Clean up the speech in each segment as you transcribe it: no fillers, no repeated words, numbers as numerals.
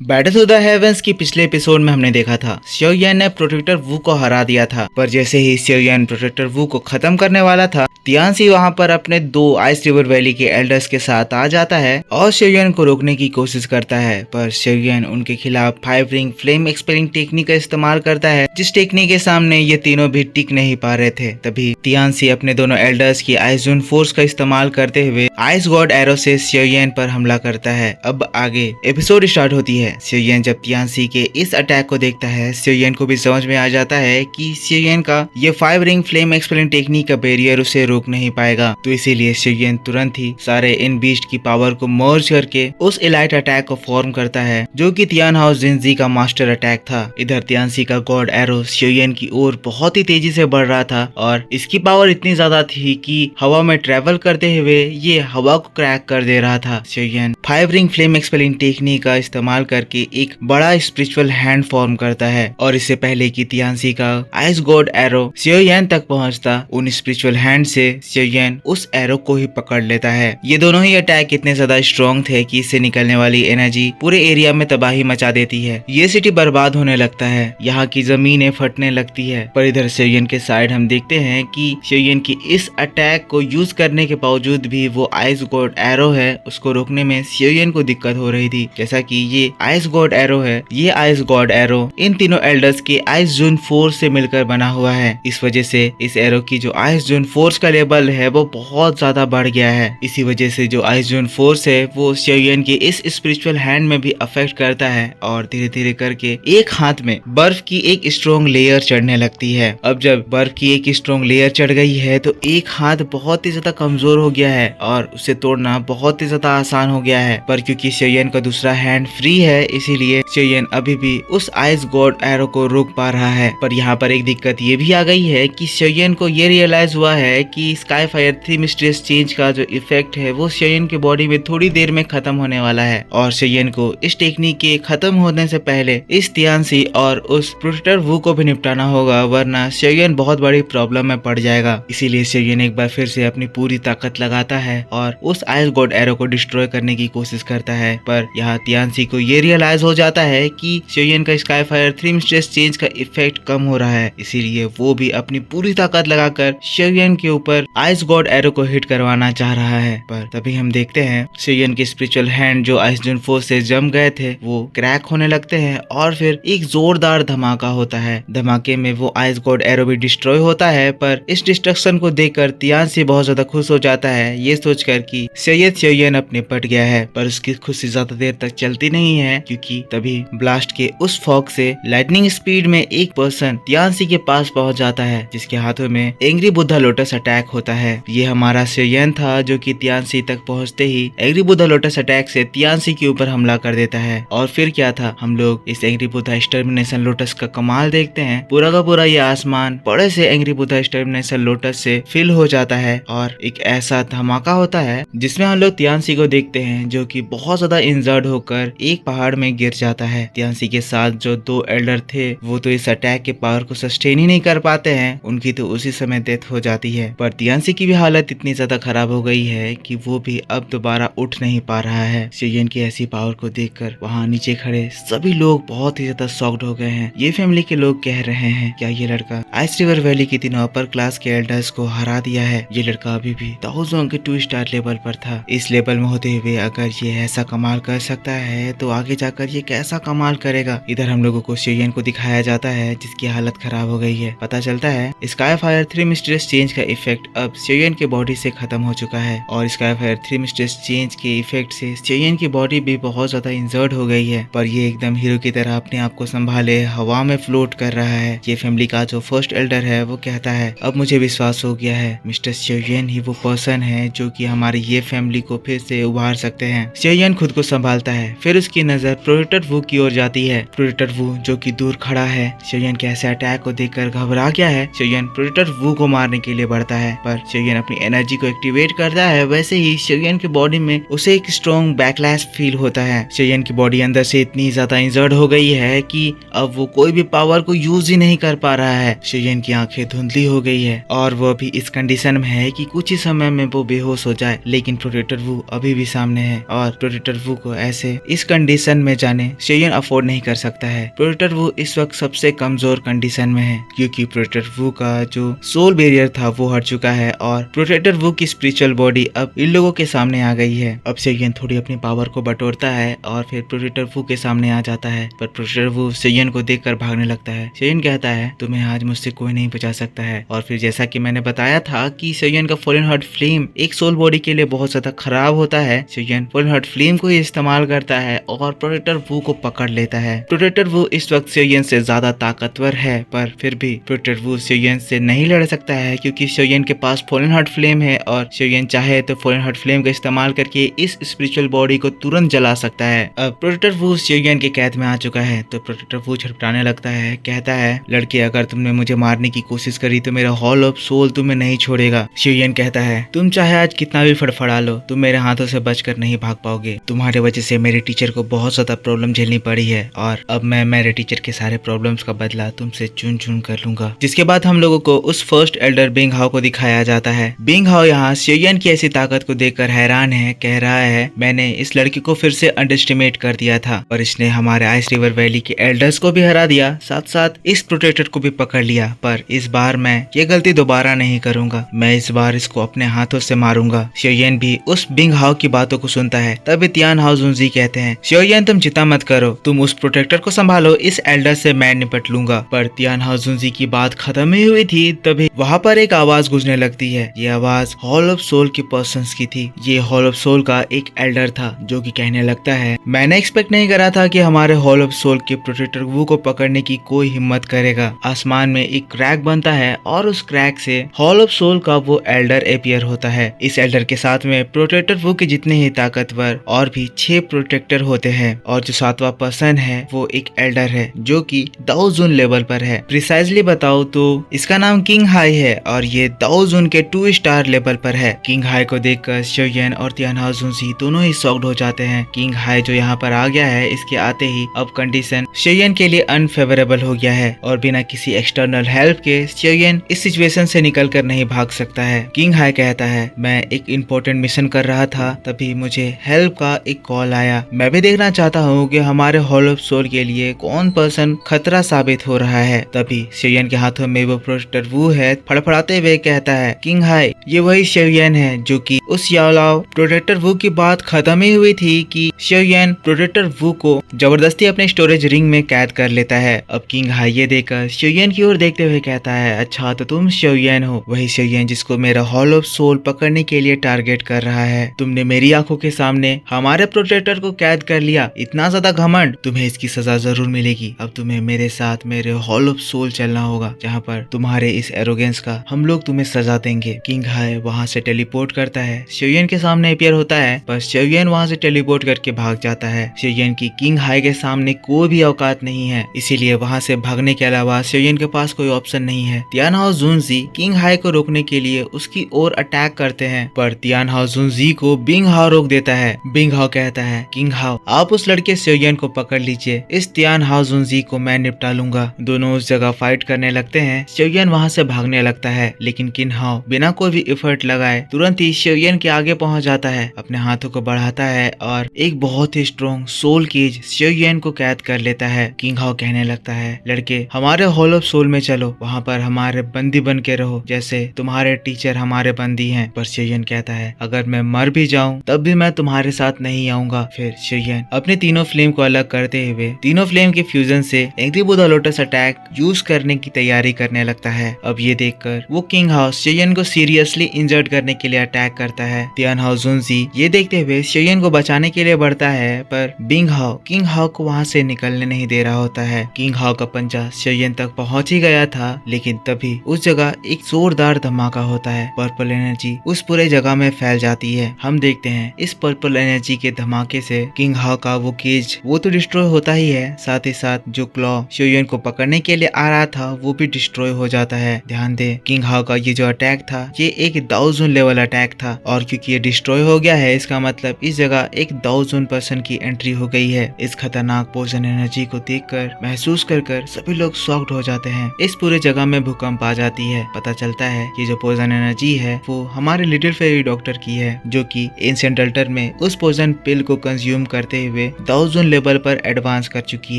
Battle to the heavens की पिछले episode में हमने देखा था xiaoyan ने प्रोटेक्टर वू को हरा दिया था, पर जैसे ही xiaoyan प्रोटेक्टर वू को खत्म करने वाला था, तियानसी वहां पर अपने दो आइस रिवर वैली के एल्डर्स के साथ आ जाता है और xiaoyan को रोकने की कोशिश करता है। पर xiaoyan उनके खिलाफ 5 रिंग फ्लेम एक्सपेलिंग टेक्निक का इस्तेमाल करता है, जिस टेक्निक के सामने ये तीनों भी टिक नहीं पा रहे थे। तभी तियानसी अपने दोनों एल्डर्स की आइस जून फोर्स का इस्तेमाल करते हुए आइस गॉड एरो से xiaoyan पर हमला करता है। अब आगे एपिसोड स्टार्ट होती है। xiaoyan जब तियानसी के इस अटैक को देखता है, xiaoyan को भी समझ में आ जाता है कि xiaoyan का ये 5 रिंग फ्लेम एक्सपेलिंग टेक्निक का बैरियर उसे रोक नहीं पाएगा। तो इसीलिए xiaoyan तुरंत ही सारे इन बीस्ट की पावर को मर्ज करके उस इलाइट अटैक को फॉर्म करता है, जो कि तियान हाउस जिनजी का मास्टर अटैक था। इधर तियानसी का गॉड एरो xiaoyan की ओर बहुत ही तेजी से बढ़ रहा था और इसकी पावर इतनी ज्यादा थी कि हवा में ट्रेवल करते हुए ये हवा को क्रैक कर दे रहा था। xiaoyan 5 ring flame expelling technique का इस्तेमाल करके एक बड़ा स्पिरिचुअल हैंड फॉर्म करता है, और इससे पहले कि तियानसी का आइस गॉड एरो xiaoyan तक पहुंचता, उन स्पिरिचुअल हैंड से xiaoyan उस एरो को ही पकड़ लेता है। ये दोनों ही अटैक इतने ज्यादा स्ट्रॉन्ग थे कि इससे निकलने वाली एनर्जी पूरे एरिया में तबाही मचा देती है। ये सिटी बर्बाद होने लगता है, यहाँ की जमीनें फटने लगती है। पर इधर xiaoyan के साइड हम देखते हैं कि xiaoyan की इस अटैक को यूज करने के बावजूद भी वो आइस गॉड एरो है उसको रोकने में xiaoyan को दिक्कत हो रही थी। जैसा कि ये आइस गॉड एरो है, ये आइस गॉड एरो इन तीनों एल्डर्स के आइस जून फोर्स से मिलकर बना हुआ है। इस वजह से इस एरो की जो आइस जून फोर्स का लेवल है वो बहुत ज्यादा बढ़ गया है। इसी वजह से जो आइस जून फोर्स है वो xiaoyan के इस स्पिरिचुअल हैंड में भी अफेक्ट करता है, और धीरे धीरे करके एक हाथ में बर्फ की एक स्ट्रॉन्ग लेयर चढ़ने लगती है। अब जब बर्फ की एक स्ट्रॉन्ग लेयर चढ़ गई है तो एक हाथ बहुत ही ज्यादा कमजोर हो गया है और उसे तोड़ना बहुत ही ज्यादा आसान हो गया है। पर क्योंकि xiaoyan का दूसरा हैंड फ्री है, इसीलिए xiaoyan अभी भी उस आइस गॉड एरो को रोक पा रहा है। पर यहाँ पर एक दिक्कत ये भी आ गई है कि xiaoyan को ये रियलाइज हुआ है कि स्काई फायर 3 मिस्टीरियस चेंज का जो इफेक्ट है वो xiaoyan के बॉडी में थोड़ी देर में खत्म होने वाला है, और xiaoyan को इस टेक्निक के खत्म होने से पहले इस तियानसी और उस प्रोटेक्टर वू को भी निपटाना होगा, वरना xiaoyan बहुत बड़ी प्रॉब्लम में पड़ जाएगा। इसीलिए xiaoyan एक बार फिर से अपनी पूरी ताकत लगाता है और उस आइस गॉड एरो को डिस्ट्रॉय करने की कोशिश करता है। पर यहाँ तियानसी को ये रियलाइज हो जाता है कि xiaoyan का स्काई फायर 3 मिस्टीरियस चेंज का इफेक्ट कम हो रहा है, इसीलिए वो भी अपनी पूरी ताकत लगाकर xiaoyan के ऊपर आइस गॉड एरो को हिट करवाना चाह रहा है। पर तभी हम देखते हैं xiaoyan के स्पिरिचुअल हैंड जो आइस जून फोर्स से जम गए थे वो क्रैक होने लगते हैं, और फिर एक जोरदार धमाका होता है। धमाके में वो आइस गॉड एरो भी डिस्ट्रॉय होता है। पर इस डिस्ट्रक्शन को देखकर तियानसी बहुत ज्यादा खुश हो जाता है, ये सोचकर कि शायद xiaoyan अपने पट गया है। पर उसकी खुशी ज्यादा देर तक चलती नहीं है, क्योंकि तभी ब्लास्ट के उस फॉग से लाइटनिंग स्पीड में एक पर्सन तियानसी के पास पहुंच जाता है, जिसके हाथों में एंग्री बुद्धा लोटस अटैक होता है। ये हमारा xiaoyan था, जो कि तियानसी तक पहुंचते ही एंग्री बुद्धा लोटस अटैक से तियानसी के ऊपर हमला कर देता है। और फिर क्या था, हम लोग इस एंग्री बुद्धा एक्सटर्मिनेशन लोटस का कमाल देखते हैं। पूरा का पूरा ये आसमान बड़े से एंग्री बुद्धा एक्सटर्मिनेशन लोटस से फिल हो जाता है, और एक ऐसा धमाका होता है जिसमें हम लोग तियानसी को देखते हैं जो कि बहुत ज्यादा इंजर्ड होकर एक पहाड़ में गिर जाता है। तियानसी के साथ जो दो एल्डर थे वो तो इस अटैक के पावर को सस्टेन ही नहीं कर पाते हैं, उनकी तो उसी समय डेथ हो जाती है। पर तियानसी की भी हालत इतनी ज्यादा खराब हो गई है कि वो भी अब दोबारा उठ नहीं पा रहा है। xiaoyan की ऐसी पावर को देखकर वहाँ नीचे खड़े सभी लोग बहुत ही ज्यादा शॉक्ड हो गए हैं। ये फैमिली के लोग कह रहे हैं, क्या ये लड़का आइस रिवर वैली की तीनों अपर क्लास के एल्डर्स को हरा दिया है? ये लड़का अभी भी थाउज़ों के 2 स्टार लेवल पर था। इस लेवल में होते हुए अगर ये ऐसा कमाल कर सकता है तो आगे जाकर ये कैसा कमाल करेगा। इधर हम लोगों को xiaoyan को दिखाया जाता है जिसकी हालत खराब हो गई है। पता चलता है स्काई फायर 3 मिस्टीरियस चेंज का इफेक्ट अब xiaoyan के बॉडी से खत्म हो चुका है, और स्काई फायर 3 मिस्टीरियस चेंज के इफेक्ट से xiaoyan की बॉडी भी बहुत ज्यादा इंजर्ड हो गई है। पर ये एकदम हीरो की तरह अपने आप को संभाले हवा में फ्लोट कर रहा है। ये फैमिली का जो फर्स्ट एल्डर है वो कहता है, अब मुझे विश्वास हो गया है मिस्टर xiaoyan ही वो पर्सन है जो कि हमारी ये फैमिली को फिर से उभार सकते हैं। xiaoyan खुद को संभालता है, फिर उसकी नजर प्रोटेक्टर वू की ओर जाती है। प्रोटेक्टर वू जो कि दूर खड़ा है, xiaoyan के ऐसे अटैक को देखकर घबरा गया है। xiaoyan प्रोटेक्टर वू को मारने के लिए बढ़ता है, पर xiaoyan अपनी एनर्जी को एक्टिवेट करता है। वैसे ही xiaoyan की बॉडी में उसे एक स्ट्रॉन्ग बैकलैश फील होता है। xiaoyan की बॉडी अंदर से इतनी ज्यादा इंजर्ड हो गई है कि अब वो कोई भी पावर को यूज ही नहीं कर पा रहा है। xiaoyan की आंखें धुंधली हो गई है और वो भी इस कंडीशन में है कि कुछ ही समय में वो बेहोश हो जाए। लेकिन प्रोटेक्टर वू अभी भी सामने है, और प्रोटेक्टर वू को ऐसे इस कंडीशन कंडीशन में जाने शेयन अफोर्ड नहीं कर सकता है। प्रोटेक्टर वू इस वक्त सबसे कमजोर कंडीशन में है क्योंकि प्रोटेक्टर वू का जो सोल बैरियर था वो हट चुका है और प्रोटेक्टर वू की स्पिरिचुअल बॉडी अब इन लोगों के सामने आ गई है। अब शेयन थोड़ी अपनी पावर को बटोरता है और फिर प्रोटेक्टर वू के सामने आ जाता है, पर प्रोटेक्टर वू शेयन को देखकर भागने लगता है। शेयन कहता है तुम्हें आज मुझसे कोई नहीं बचा सकता है। और फिर जैसा कि मैंने बताया था कि शेयन का फॉलन हार्ट फ्लेम एक सोल बॉडी के लिए बहुत ज्यादा खराब होता है, शेयन फॉलन हार्ट फ्लेम को ही इस्तेमाल करता है और प्रोटेक्टर वू को पकड़ लेता है। प्रोटेक्टर वू इस वक्त शेयन से ज्यादा ताकतवर है, पर फिर भी प्रोटेक्टर वू शेयन से नहीं लड़ सकता है क्योंकि शेयन के पास फॉलन हार्ट फ्लेम है और शेयन चाहे तो फॉलन हार्ट फ्लेम का इस्तेमाल करके इस स्पिरिचुअल बॉडी को तुरंत जला सकता है। अब प्रोटेक्टर वू शेयन के कैद में आ चुका है तो प्रोटेक्टर वू छटपटाने लगता है, कहता है लड़के अगर तुमने मुझे मारने की कोशिश करी तो मेरा हॉल ऑफ सोल तुम्हें नहीं छोड़ेगा। शेयन कहता है तुम चाहे आज कितना भी फड़फड़ा लो तुम मेरे हाथों से बचकर नहीं भाग पाओगे। तुम्हारे वजह से मेरे टीचर को बहुत ज्यादा प्रॉब्लम झेलनी पड़ी है और अब मैं मेरे टीचर के सारे प्रॉब्लम्स का बदला तुमसे चुन चुन कर लूंगा। जिसके बाद हम लोगों को उस फर्स्ट एल्डर बिंग हाओ को दिखाया जाता है। बिंग हाओ यहाँ शेयन की ऐसी ताकत को देखकर हैरान है, कह रहा है मैंने इस लड़की को फिर से अंडरएस्टिमेट कर दिया था और इसने हमारे आइस रिवर वैली के एल्डर्स को भी हरा दिया, साथ साथ इस प्रोटेक्टर को भी पकड़ लिया, पर इस बार मैं ये गलती दोबारा नहीं करूंगा, मैं इस बार इसको अपने हाथों से मारूंगा। शेयन भी उस बिंग हाओ की बातों को सुनता है। तभी तियान हाओ जुनजी कहते हैं शेयन तुम चिंता मत करो, तुम उस प्रोटेक्टर को संभालो, इस एल्डर से मैं निपट लूंगा। पर तियान हाओ जुनजी की बात खत्म ही हुई थी तभी वहाँ पर एक आवाज गूंजने लगती है। ये आवाज हॉल ऑफ सोल के पर्संस की थी। ये हॉल ऑफ सोल का एक एल्डर था जो कि कहने लगता है मैंने एक्सपेक्ट नहीं करा था कि हमारे हॉल ऑफ सोल के प्रोटेक्टर वू को पकड़ने की कोई हिम्मत करेगा। आसमान में एक क्रैक बनता है और उस क्रैक से हॉल ऑफ सोल का वो एल्डर अपीयर होता है। इस एल्डर के साथ में प्रोटेक्टर वू के जितने ही ताकतवर और भी 6 प्रोटेक्टर होते हैं और जो 7वां पर्सन है वो एक एल्डर है जो कि दाओ जुन लेवल पर है। प्रिसाइजली बताओ तो इसका नाम किंग हाई है और ये दाओ जुन के 2 स्टार लेवल पर है। किंग हाई को देखकर शेयन और तियान हाओ जुनजी दोनों ही शॉक्ड हो जाते हैं। किंग हाई जो यहाँ पर आ गया है इसके आते ही अब कंडीशन शेयन के लिए अनफेवरेबल हो गया है और बिना किसी एक्सटर्नल हेल्प के शेयन इस सिचुएशन से निकल कर नहीं भाग सकता है। किंग हाई कहता है मैं एक इम्पोर्टेंट मिशन कर रहा था तभी मुझे हेल्प का एक कॉल आया। मैं भी देखना चाहता हूँ कि हमारे हॉल ऑफ सोल के लिए कौन पर्सन खतरा साबित हो रहा है। तभी शेयन के हाथों में वो प्रोटेक्टर वू है। फड़फड़ाते हुए कहता है किंग हाई ये वही शेयन है जो कि उस याओलाओ प्रोटेक्टर वू की बात खत्म ही हुई थी कि शेयन प्रोटेक्टर वू को जबरदस्ती अपने स्टोरेज रिंग में कैद कर लेता है। अब किंग हाई ये देखकर शेयन की ओर देखते हुए कहता है अच्छा तो तुम शेयन हो, वही शेयन जिसको मेरा हॉल ऑफ सोल पकड़ने के लिए टारगेट कर रहा है। तुमने मेरी आंखों के सामने हमारे प्रोटेक्टर को कैद कर लिया, इतना ज्यादा घमंड, तुम्हें इसकी सजा जरूर मिलेगी। अब तुम्हें मेरे साथ मेरे हॉल ऑफ सोल चलना होगा जहाँ पर तुम्हारे इस एरोगेंस का हम लोग तुम्हें सजा देंगे। किंग हाई वहाँ से टेलीपोर्ट करता है, शेयन के सामने अपीयर होता है पर शेयन वहाँ से टेलीपोर्ट करके भाग जाता है। शेयन की किंग हाई के सामने कोई भी औकात नहीं है, इसीलिए वहाँ से भागने के अलावा शेयन के पास कोई ऑप्शन नहीं है। तियान हाओ जुनजी किंग हाई को रोकने के लिए उसकी ओर अटैक करते हैं पर तियान हाओ जुनजी को बिंग हाओ रोक देता है। बिंग हाओ कहता है किंग हाओ आप उस लड़के शेयन को पकड़ लीजिए, इस तियान हाओ जुनजी को मैं निपटा लूंगा। दोनों उस जगह फाइट करने लगते हैं। शेयन वहाँ से भागने लगता है लेकिन किंग हाओ बिना कोई भी एफर्ट लगाए तुरंत ही शेयन के आगे पहुंच जाता है, अपने हाथों को बढ़ाता है और एक बहुत ही स्ट्रॉन्ग सोल केज शेयन को कैद कर लेता है। किंग हाओ कहने लगता है लड़के हमारे हॉल ऑफ सोल में चलो, वहाँ पर हमारे बंदी बन के रहो जैसे तुम्हारे टीचर हमारे बंदी हैं। पर शेयन कहता है अगर मैं मर भी जाऊं तब भी मैं तुम्हारे साथ नहीं आऊंगा। फिर शेयन अपने तीनों फ्लेम को अलग करते हुए तीनों फ्लेम के फ्यूजन से एंग्री लोटस अटैक यूज करने की तैयारी करने लगता है। अब ये देखकर वो किंग हाओ शेयन को सीरियसली इंजर्ड करने के लिए अटैक करता है। तियान हाओ जुनजी ये देखते हुए शेयन को बचाने के लिए बढ़ता है पर बिंग हाओ किंग हाओ को वहाँ से निकलने नहीं दे रहा होता है। किंग हाओ का पंजा शेयन तक पहुँच ही गया था लेकिन तभी उस जगह एक जोरदार धमाका होता है। पर्पल एनर्जी उस पूरे जगह में फैल जाती है। हम देखते हैं इस पर्पल एनर्जी के धमाके से किंग हाओ का वो केज वो तो डिस्ट्रॉय होता ही है, साथ ही साथ जो क्लॉ शेयन को पकड़ने के लिए आ रहा था वो भी डिस्ट्रॉय हो जाता है। ध्यान दे किंग हाओ का ये जो अटैक था ये एक दाओ जुन लेवल अटैक था और क्योंकि ये डिस्ट्रॉय हो गया है इसका मतलब इस जगह एक दाओ जुन पर्सन की एंट्री हो गई है। इस खतरनाक पोइजन एनर्जी को देखकर महसूस कर सभी लोग शॉक्ड हो जाते हैं। इस पूरे जगह में भूकंप आ जाती है। पता चलता है ये जो पोइजन एनर्जी है वो हमारे लिटिल फेरी डॉक्टर की है जो कि एंशिएंट अल्टर में उस पोइजन पिल को कंज्यूम करते हुए हुए दाओ जोन लेवल पर एडवांस कर चुकी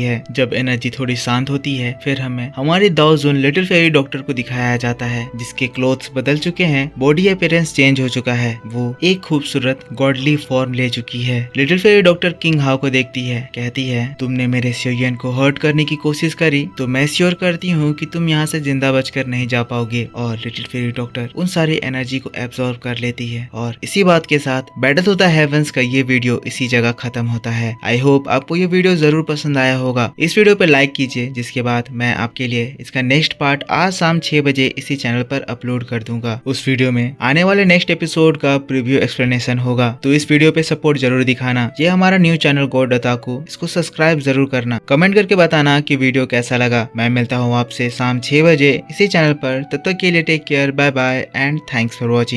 है। जब एनर्जी थोड़ी शांत होती है फिर हमें हमारी दाओ जोन लिटिल फेरी डॉक्टर को दिखाया जाता है, जिसके क्लोथ्स बदल चुके हैं, बॉडी अपीयरेंस चेंज हो चुका है, वो एक खूबसूरत गॉडली फॉर्म ले चुकी है। लिटिल फेरी डॉक्टर किंग हाओ को देखती है, कहती है तुमने मेरे सियोयन को हर्ट करने की कोशिश करी तो मैं श्योर करती हूँ कि तुम यहाँ से जिंदा बचकर नहीं जा पाओगे। और लिटिल फेरी डॉक्टर उन सारी एनर्जी को एब्जॉर्ब कर लेती है और इसी बात के साथ बैटल ऑफ द हेवंस का ये वीडियो इसी जगह खत्म होता है। आई होप आपको ये वीडियो जरूर पसंद आया होगा। इस वीडियो पे लाइक कीजिए, जिसके बाद मैं आपके लिए इसका नेक्स्ट पार्ट आज शाम 6 बजे इसी चैनल पर अपलोड कर दूंगा। उस वीडियो में आने वाले नेक्स्ट एपिसोड का प्रीव्यू एक्सप्लेनेशन होगा, तो इस वीडियो पे सपोर्ट जरूर दिखाना। ये हमारा न्यू चैनल गॉड ओताकू, इसको सब्सक्राइब जरूर करना। कमेंट करके बताना कि वीडियो कैसा लगा। मैं मिलता हूँ आपसे शाम 6 बजे इसी चैनल पर। तब तक के लिए take care, bye bye and thanks for watching.